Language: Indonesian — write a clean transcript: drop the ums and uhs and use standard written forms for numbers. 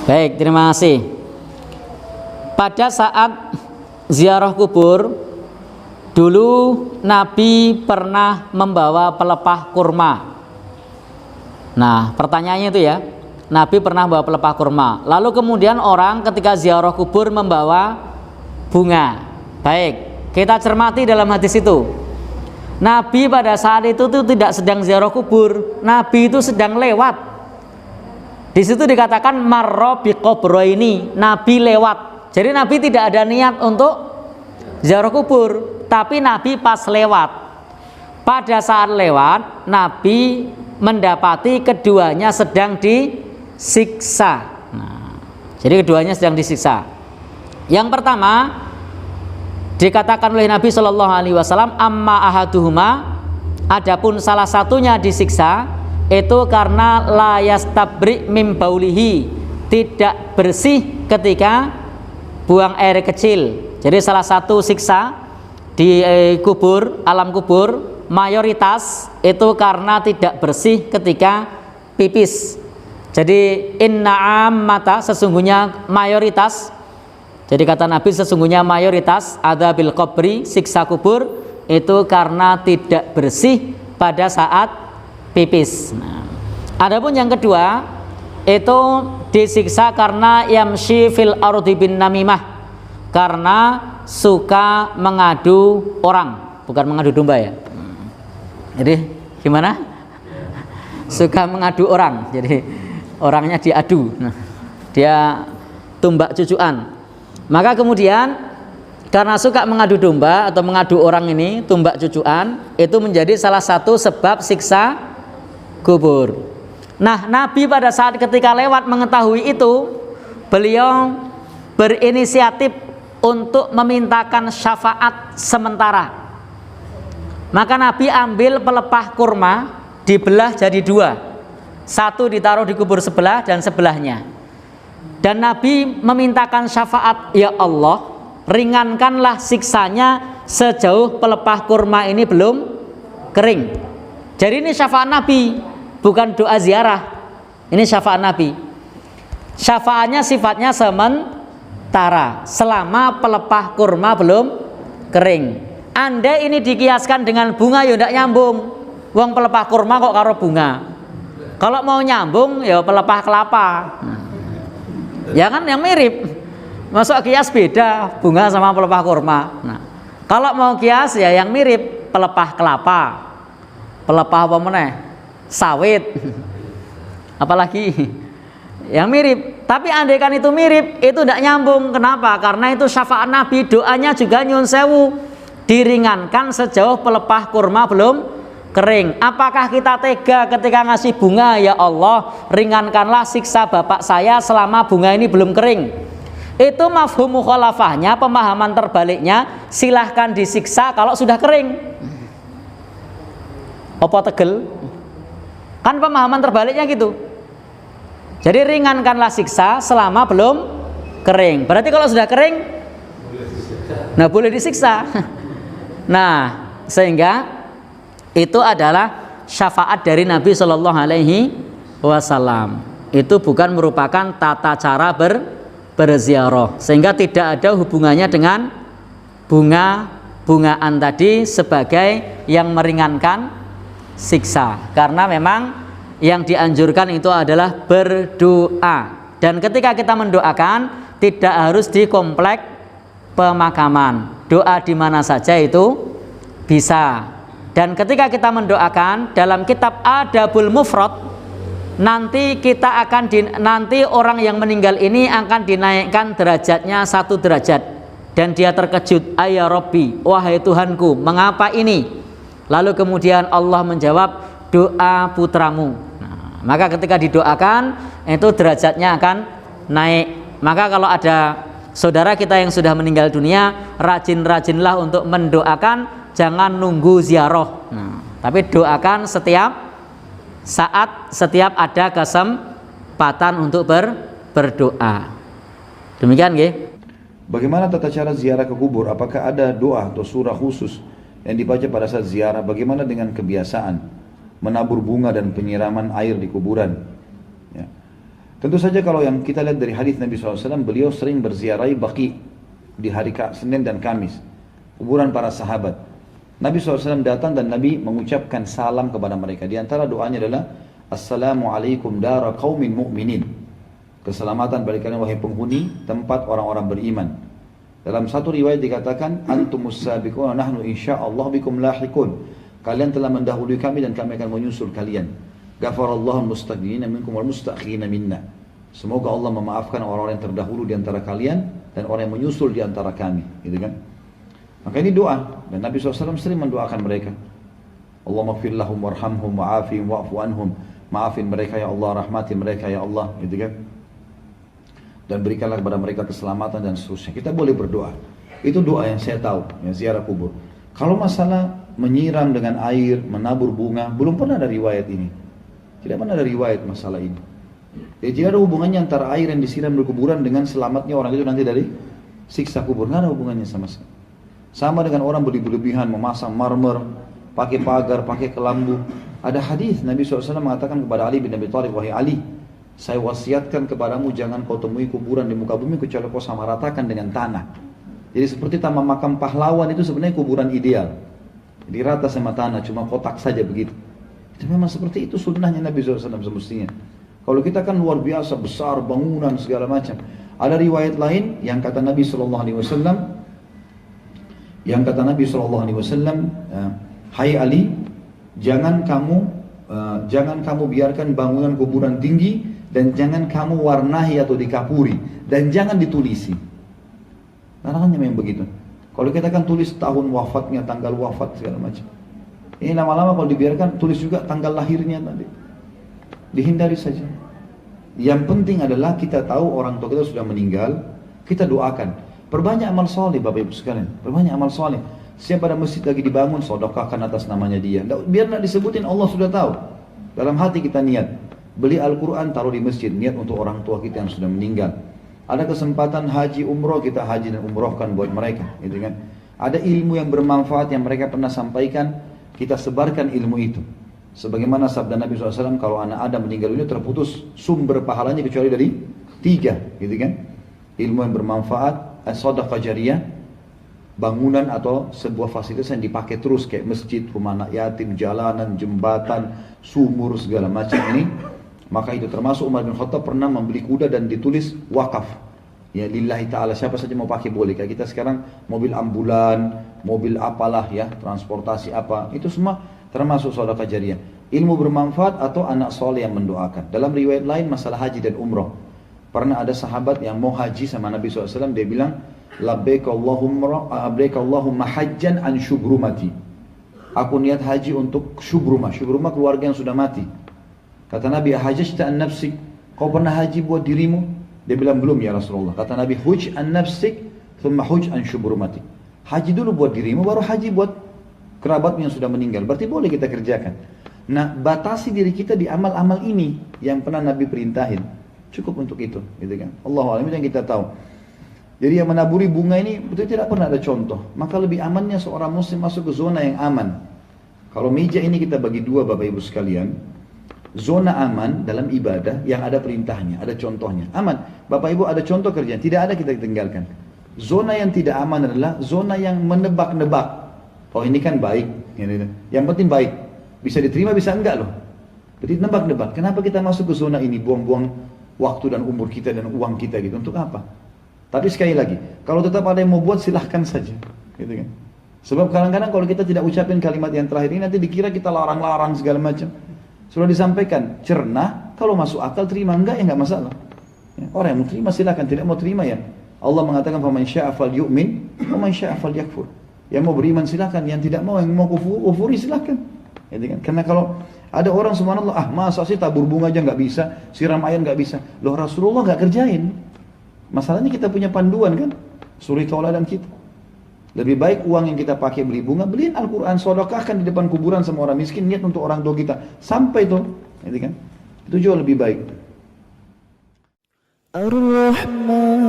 Baik, terima kasih. Pada saat ziarah kubur, dulu Nabi pernah membawa pelepah kurma. Nah, pertanyaannya itu ya, Nabi pernah membawa pelepah kurma. Lalu kemudian orang ketika ziarah kubur membawa bunga. Baik, kita cermati dalam hadis itu. Nabi pada saat itu tuh tidak sedang ziarah kubur, Nabi itu sedang lewat. Di situ dikatakan marra biqabraini, Nabi lewat. Jadi Nabi tidak ada niat untuk ziarah kubur, tapi Nabi pas lewat. Pada saat lewat, Nabi mendapati keduanya sedang disiksa. Nah, jadi keduanya sedang disiksa. Yang pertama dikatakan oleh Nabi Shallallahu Alaihi Wasallam, amma ahaduhuma, adapun salah satunya disiksa itu karena la yastabri mim baulihi, tidak bersih ketika buang air kecil. Jadi salah satu siksa di kubur, alam kubur, mayoritas itu karena tidak bersih ketika pipis. Jadi inna ammata, sesungguhnya mayoritas. Jadi kata Nabi, sesungguhnya mayoritas adzabil qabri, siksa kubur, itu karena tidak bersih pada saat pipis. Nah, adapun yang kedua itu disiksa karena yamshi fil ardi bin namimah, karena suka mengadu orang, bukan mengadu domba ya. Jadi gimana? Suka mengadu orang, jadi orangnya diadu. Nah, dia tumbak cucuan. Maka kemudian karena suka mengadu domba atau mengadu orang ini, tumbak cucuan, itu menjadi salah satu sebab siksa kubur. Nah, Nabi pada saat ketika lewat mengetahui itu, beliau berinisiatif untuk memintakan syafaat sementara. Maka Nabi ambil pelepah kurma, dibelah jadi dua, satu ditaruh di kubur sebelah dan sebelahnya. Dan Nabi memintakan syafaat, ya Allah, ringankanlah siksanya sejauh pelepah kurma ini belum kering. Jadi ini syafaat Nabi, bukan doa ziarah. Ini syafaat Nabi. Syafaatnya sifatnya sementara, selama pelepah kurma belum kering. Anda ini dikiaskan dengan bunga, ya tidak nyambung. Wong pelepah kurma kok karo bunga. Kalau mau nyambung ya pelepah kelapa. Ya kan yang mirip. Masuk kias beda bunga sama pelepah kurma. Nah, kalau mau kias ya yang mirip pelepah kelapa. Pelepah apa meneh? Sawit. Apalagi yang mirip. Tapi andaikan itu mirip, itu tidak nyambung. Kenapa? Karena itu syafaat Nabi, doanya juga nyun sewu, diringankan sejauh pelepah kurma belum kering. Apakah kita tega ketika ngasih bunga, ya Allah, ringankanlah siksa bapak saya selama bunga ini belum kering? Itu mafhum mukhalafahnya, pemahaman terbaliknya, silahkan disiksa kalau sudah kering. Apa tegel? Kan pemahaman terbaliknya gitu. Jadi ringankanlah siksa selama belum kering. Berarti kalau sudah kering, nah boleh disiksa. Nah, sehingga itu adalah syafaat dari Nabi Shallallahu Alaihi Wasallam. Itu bukan merupakan tata cara berziarah, sehingga tidak ada hubungannya dengan bunga-bungaan tadi sebagai yang meringankan siksa. Karena memang yang dianjurkan itu adalah berdoa. Dan ketika kita mendoakan tidak harus di komplek pemakaman. Doa di mana saja itu bisa. Dan ketika kita mendoakan dalam kitab Adabul Mufrad, nanti kita akan nanti orang yang meninggal ini akan dinaikkan derajatnya 1 derajat. Dan dia terkejut, ayya Rabbi, wahai Tuhanku, mengapa ini? Lalu kemudian Allah menjawab, doa putramu. Nah, maka ketika didoakan itu derajatnya akan naik. Maka kalau ada saudara kita yang sudah meninggal dunia, rajin-rajinlah untuk mendoakan, jangan nunggu ziarah. Nah, tapi doakan setiap saat, setiap ada kesempatan untuk berdoa. Demikian nggih. Bagaimana tata cara ziarah ke kubur? Apakah ada doa atau surah khusus yang dibaca pada saat ziarah? Bagaimana dengan kebiasaan menabur bunga dan penyiraman air di kuburan? Ya. Tentu saja kalau yang kita lihat dari hadis Nabi SAW, beliau sering berziarahi Baqi di hari Senin dan Kamis, kuburan para sahabat. Nabi SAW datang dan Nabi mengucapkan salam kepada mereka. Di antara doanya adalah Assalamualaikum dara qaumin mu'minin. Keselamatan bagi kalian wahai penghuni tempat orang-orang beriman. Dalam satu riwayat dikatakan antumus sabiqun nahnu insyaallah bikum lahiqun. Kalian telah mendahului kami dan kami akan menyusul kalian. Ghafarallahu mustaqdimina minkum wal mustakhirina minna. Semoga Allah memaafkan orang-orang yang terdahulu di antara kalian dan orang yang menyusul di antara kami, gitu kan? Maka ini doa dan Nabi SAW sering mendoakan mereka. Allahumma ighfir lahum warhamhum wa'afihim wa'fu anhum. Maafin mereka ya Allah, rahmati mereka ya Allah, gitu kan? Dan berikanlah kepada mereka keselamatan dan seterusnya. Kita boleh berdoa. Itu doa yang saya tahu, ya, ziarah kubur. Kalau masalah menyiram dengan air, menabur bunga, belum pernah ada riwayat ini. Tidak pernah ada riwayat masalah ini. Jadi tidak ada hubungannya antara air yang disiram di kuburan dengan selamatnya orang itu nanti dari siksa kubur. Tidak ada hubungannya sama sekali. Sama dengan orang berlebihan memasang marmer, pakai pagar, pakai kelambu. Ada hadis Nabi SAW mengatakan kepada Ali bin Abi Thalib, wahai Ali, saya wasiatkan kepadamu jangan kau temui kuburan di muka bumi kecuali kau samaratakan dengan tanah. Jadi seperti taman makam pahlawan itu sebenarnya kuburan ideal. Jadi rata sama tanah, cuma kotak saja begitu. Itu memang seperti itu sunnahnya Nabi SAW semestinya. Kalau kita kan luar biasa, besar, bangunan, segala macam. Ada riwayat lain yang kata Nabi SAW, hai Ali, jangan kamu biarkan bangunan kuburan tinggi dan jangan kamu warnahi atau dikapuri dan jangan ditulisi. Larangannya memang begitu. Kalau kita kan tulis tahun wafatnya, tanggal wafat segala macam. Ini lama-lama kalau dibiarkan tulis juga tanggal lahirnya nanti. Dihindari saja. Yang penting adalah kita tahu orang tua kita sudah meninggal, kita doakan. Perbanyak amal soleh Bapak Ibu sekalian. Perbanyak amal soleh. Siapa ada masjid lagi dibangun, sedekahkan atas namanya dia. Biar tidak disebutin, Allah sudah tahu. Dalam hati kita niat. Beli Al-Quran taruh di masjid, niat untuk orang tua kita yang sudah meninggal. Ada kesempatan haji umroh, kita haji dan umrohkan buat mereka, gitu kan. Ada ilmu yang bermanfaat yang mereka pernah sampaikan, kita sebarkan ilmu itu. Sebagaimana sabda Nabi SAW, kalau anak Adam meninggal dunia terputus sumber pahalanya kecuali dari 3, gitu kan. Ilmu yang bermanfaat, sedekah jariyah, bangunan atau sebuah fasilitas yang dipakai terus kayak masjid, rumah anak yatim, jalanan, jembatan, sumur, segala macam ini. Maka itu termasuk Umar bin Khattab pernah membeli kuda dan ditulis wakaf. Ya lillahi ta'ala, siapa saja mau pakai boleh. Kayak kita sekarang mobil ambulan, mobil apalah ya, transportasi apa, itu semua termasuk sedekah jariyah. Ilmu bermanfaat atau anak soleh yang mendoakan. Dalam riwayat lain masalah haji dan umroh. Pernah ada sahabat yang mau haji sama Nabi SAW, dia bilang, labbaik Allahumma hajjan an syubrumati. Aku niat haji untuk syubrumah. Syubrumah keluarga yang sudah mati. Kata Nabi, ahajjta an nafsik, kau pernah haji buat dirimu? Dia bilang, belum ya Rasulullah. Kata Nabi, huj an nafsik, thumma huj an syubrumati. Haji dulu buat dirimu, baru haji buat kerabatmu yang sudah meninggal. Berarti boleh kita kerjakan. Nah, batasi diri kita di amal-amal ini yang pernah Nabi perintahin. Cukup untuk itu, gitu kan. Allahu a'lam, yang kita tahu. Jadi yang menaburi bunga ini betul tidak pernah ada contoh. Maka lebih amannya seorang muslim masuk ke zona yang aman. Kalau meja ini kita bagi dua Bapak Ibu sekalian. Zona aman dalam ibadah yang ada perintahnya, ada contohnya. Aman. Bapak Ibu ada contoh kerjaan, tidak ada kita tinggalkan. Zona yang tidak aman adalah zona yang menebak-nebak. Oh ini kan baik. Yang penting baik. Bisa diterima bisa enggak loh. Jadi nebak-nebak. Kenapa kita masuk ke zona ini? Buang-buang waktu dan umur kita dan uang kita gitu. Untuk apa? Tapi sekali lagi, kalau tetap ada yang mau buat silahkan saja, gitu kan. Sebab kadang-kadang kalau kita tidak ucapin kalimat yang terakhir ini nanti dikira kita larang-larang segala macam. Sudah disampaikan, cerna, kalau masuk akal terima, enggak ya enggak masalah. Ya, orang yang mau terima silahkan, tidak mau terima ya. Allah mengatakan faman syaa'a falyu'min wa man syaa'a falyakfur. Yang mau beriman silahkan, yang tidak mau, yang mau kufuri silahkan. Gitu kan. Karena kalau ada orang subhanallah, masa sih tabur bunga aja enggak bisa, siram air enggak bisa. Loh Rasulullah enggak kerjain. Masalahnya kita punya panduan kan, suri tauladan kita. Lebih baik uang yang kita pakai beli bunga, beliin Al-Quran, sedekahkan di depan kuburan sama orang miskin, niat untuk orang tua kita. Sampai itu, gitu kan? Itu jauh lebih baik. Ar-Rahman